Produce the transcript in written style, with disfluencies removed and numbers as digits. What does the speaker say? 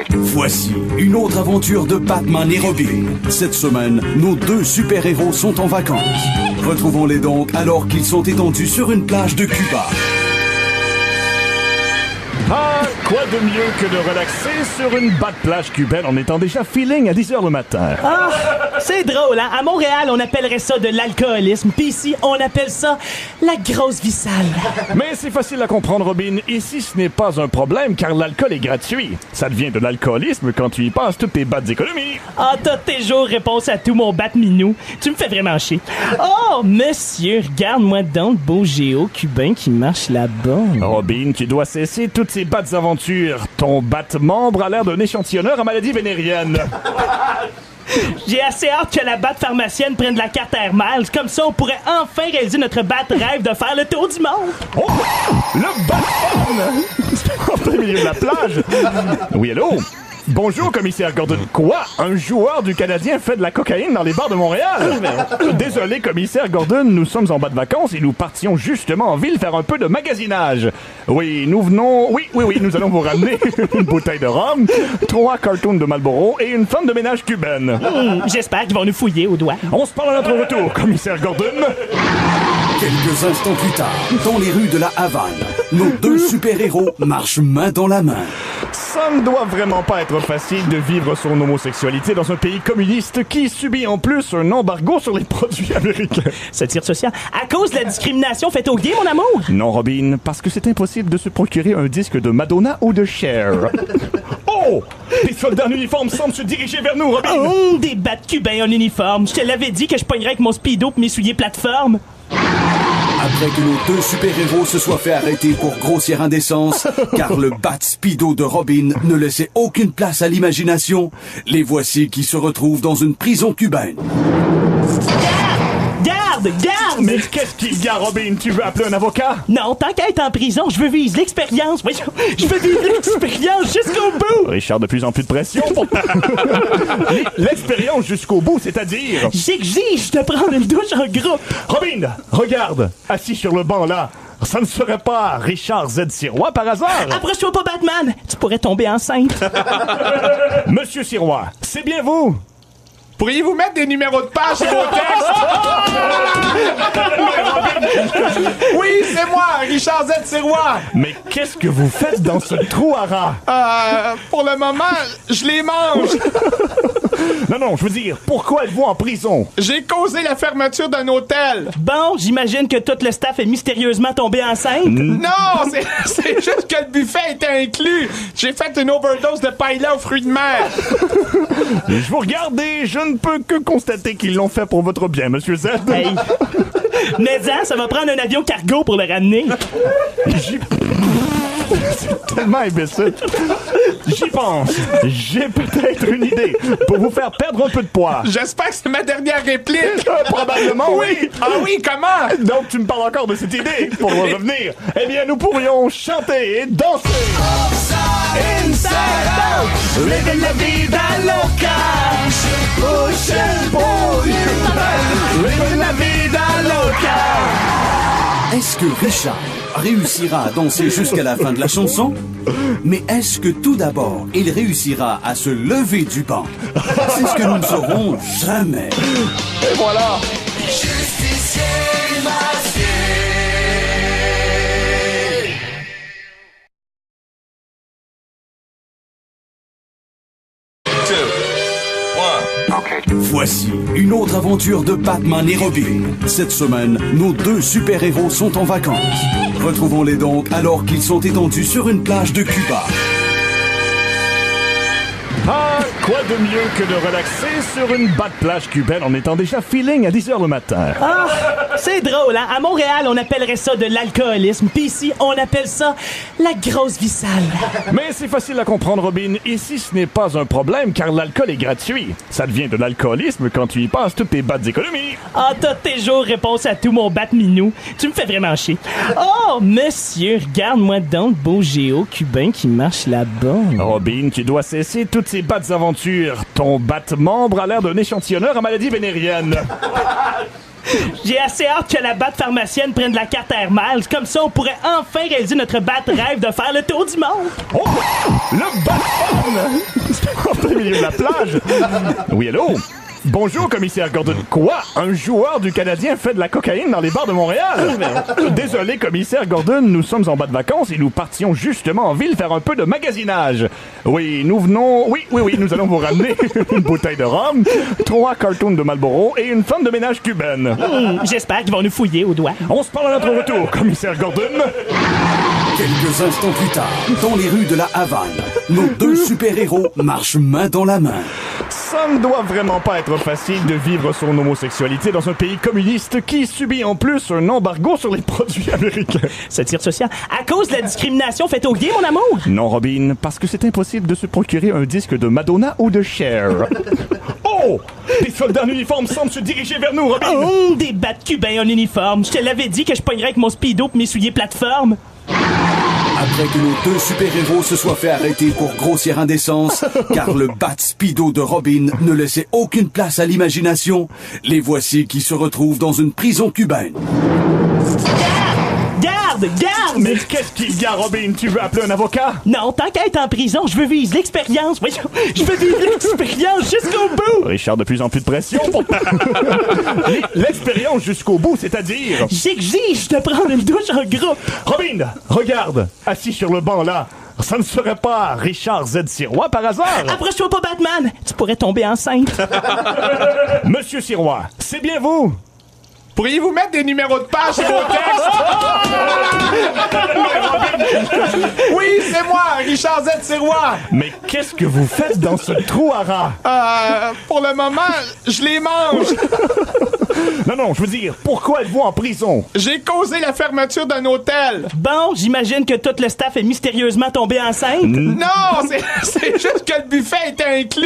Voici une autre aventure de Batman et Robin. Cette semaine, nos deux super-héros sont en vacances. Retrouvons-les donc alors qu'ils sont étendus sur une plage de Cuba. Ah, quoi de mieux que de relaxer sur une batte plage cubaine en étant déjà feeling à 10h le matin. Ah, c'est drôle, hein? À Montréal, on appellerait ça de l'alcoolisme. Puis ici, on appelle ça la grosse vie sale. Mais c'est facile à comprendre, Robin. Ici, ce n'est pas un problème car l'alcool est gratuit. Ça devient de l'alcoolisme quand tu y passes toutes tes battes d'économie. Ah, t'as toujours réponse à tout, mon bat-minou. Tu me fais vraiment chier. Oh, monsieur, regarde-moi donc le beau géo cubain qui marche là-bas. Robin, tu dois cesser toutes ces battes aventures. Ton bat-membre a l'air d'un échantillonneur à maladie vénérienne. J'ai assez hâte que la batte pharmacienne prenne de la carte Air Miles. Comme ça, on pourrait enfin réaliser notre batte rêve de faire le tour du monde. Oh! Le bat-phone! En plein milieu de la plage. Oui, allô? Bonjour, commissaire Gordon. Quoi? Un joueur du Canadien fait de la cocaïne dans les bars de Montréal? Désolé, commissaire Gordon, nous sommes en bas de vacances et nous partions justement en ville faire un peu de magasinage. Oui, nous venons... Oui, nous allons vous ramener une bouteille de rhum, 3 cartons de Marlboro et une femme de ménage cubaine. J'espère qu'ils vont nous fouiller au doigt. On se parle à notre retour, commissaire Gordon. Quelques instants plus tard, dans les rues de la Havane, nos deux super-héros marchent main dans la main. Ça ne doit vraiment pas être facile de vivre son homosexualité dans un pays communiste qui subit en plus un embargo sur les produits américains. Satire sociale. À cause de la discrimination faite aux gays, mon amour? Non, Robin, parce que c'est impossible de se procurer un disque de Madonna ou de Cher. Oh! Des soldats en uniforme semblent se diriger vers nous, Robin! Oh, des battes cubains en uniforme. Je te l'avais dit que je pognerais avec mon speedo pis mes souliers plateforme. Après que nos deux super-héros se soient fait arrêter pour grossière indécence, car le bat speedo de Robin ne laissait aucune place à l'imagination, les voici qui se retrouvent dans une prison cubaine. Garde! Mais qu'est-ce qu'il y a, Robin? Tu veux appeler un avocat? Non, tant qu'à être en prison, je veux vivre l'expérience. Oui, je veux vivre l'expérience jusqu'au bout. Richard, de plus en plus de pression. L'expérience jusqu'au bout, c'est-à-dire... J'exige de prendre une douche en groupe. Robin, regarde, assis sur le banc là. Ça ne serait pas Richard Z. Sirois par hasard? Approche-toi pas, Batman. Tu pourrais tomber enceinte. Monsieur Sirois, c'est bien vous? Pourriez-vous mettre des numéros de page sur vos textes? Oui, c'est moi, Richard Z. Sirois. Mais qu'est-ce que vous faites dans ce trou à rats? Pour le moment, je les mange. Non, je veux dire, pourquoi êtes-vous en prison? J'ai causé la fermeture d'un hôtel. Bon, j'imagine que tout le staff est mystérieusement tombé enceinte. Non, c'est juste que le buffet était inclus. J'ai fait une overdose de paella aux fruits de mer. Je vous regarde et je ne peux que constater qu'ils l'ont fait pour votre bien, Monsieur Z. Hey. Mais ça va prendre un avion cargo pour le ramener. C'est tellement imbécile. J'y pense. J'ai peut-être une idée pour vous faire perdre un peu de poids. J'espère que c'est ma dernière réplique. Probablement, oui. Ah oui, comment? Donc, tu me parles encore de cette idée pour revenir. Eh bien, nous pourrions chanter et danser. Inside out, living la vida loca. Pushing for you, living la vida loca. Est-ce que Richard réussira à danser jusqu'à la fin de la chanson? Mais est-ce que tout d'abord, il réussira à se lever du banc? C'est ce que nous ne saurons jamais. Et voilà. Justicier masqué. Voici une autre aventure de Batman et Robin. Cette semaine, nos deux super-héros sont en vacances. Retrouvons-les donc alors qu'ils sont étendus sur une plage de Cuba. Ah, quoi de mieux que de relaxer sur une batte plage cubaine en étant déjà feeling à 10h le matin. Ah, c'est drôle, hein? À Montréal, on appellerait ça de l'alcoolisme. Puis ici, on appelle ça la grosse vie sale. Mais c'est facile à comprendre, Robin. Ici, ce n'est pas un problème car l'alcool est gratuit. Ça devient de l'alcoolisme quand tu y passes toutes tes battes d'économie. Ah, t'as toujours réponse à tout, mon bat-minou. Tu me fais vraiment chier. Oh, monsieur, regarde-moi donc le beau géo cubain qui marche là-bas. Robin, tu dois cesser toutes ces battes aventures. Ton bat-membre a l'air d'un échantillonneur à maladie vénérienne. J'ai assez hâte que la batte pharmacienne prenne la carte Air Miles. Comme ça, on pourrait enfin réaliser notre batte rêve de faire le tour du monde. Oh! Le Batman! En plein milieu de la plage. Oui, allô? Bonjour, commissaire Gordon. Quoi? Un joueur du Canadien fait de la cocaïne dans les bars de Montréal? Désolé, commissaire Gordon, nous sommes en bas de vacances et nous partions justement en ville faire un peu de magasinage. Oui, nous venons... Oui, nous allons vous ramener une bouteille de rhum, 3 cartons de Marlboro et une femme de ménage cubaine. J'espère qu'ils vont nous fouiller aux doigts. On se parle à notre retour, commissaire Gordon. Quelques instants plus tard, dans les rues de la Havane, nos deux super-héros marchent main dans la main. Ça ne doit vraiment pas être facile de vivre son homosexualité dans un pays communiste qui subit en plus un embargo sur les produits américains. Satire sociale. À cause de la discrimination faite aux gays, mon amour? Non, Robin, parce que c'est impossible de se procurer un disque de Madonna ou de Cher. Oh! Des soldats en uniforme semblent se diriger vers nous, Robin! Oh, des battes cubains en uniforme. Je te l'avais dit que je pognerais avec mon speedo pis mes souliers plateforme. Après que nos deux super-héros se soient fait arrêter pour grossière indécence, car le bat speedo de Robin ne laissait aucune place à l'imagination, les voici qui se retrouvent dans une prison cubaine. Garde! Mais qu'est-ce qu'il y a, Robin? Tu veux appeler un avocat? Non, tant qu'à être en prison, je veux vivre l'expérience. Oui, je veux vivre l'expérience jusqu'au bout. Richard, de plus en plus de pression pour... L'expérience jusqu'au bout, c'est-à-dire... J'exige de prendre une douche en groupe. Robin, regarde, assis sur le banc là, ça ne serait pas Richard Z. Sirois par hasard? Approche-toi pas, Batman. Tu pourrais tomber enceinte. Monsieur Sirois, c'est bien vous? Pourriez-vous mettre des numéros de page sur vos textes? Oui, c'est moi, Richard Z. Sirois. Mais qu'est-ce que vous faites dans ce trou à rats? Pour le moment, je les mange. Non, je veux dire, pourquoi êtes-vous en prison? J'ai causé la fermeture d'un hôtel. Bon, j'imagine que tout le staff est mystérieusement tombé enceinte. Non, c'est juste que le buffet était inclus.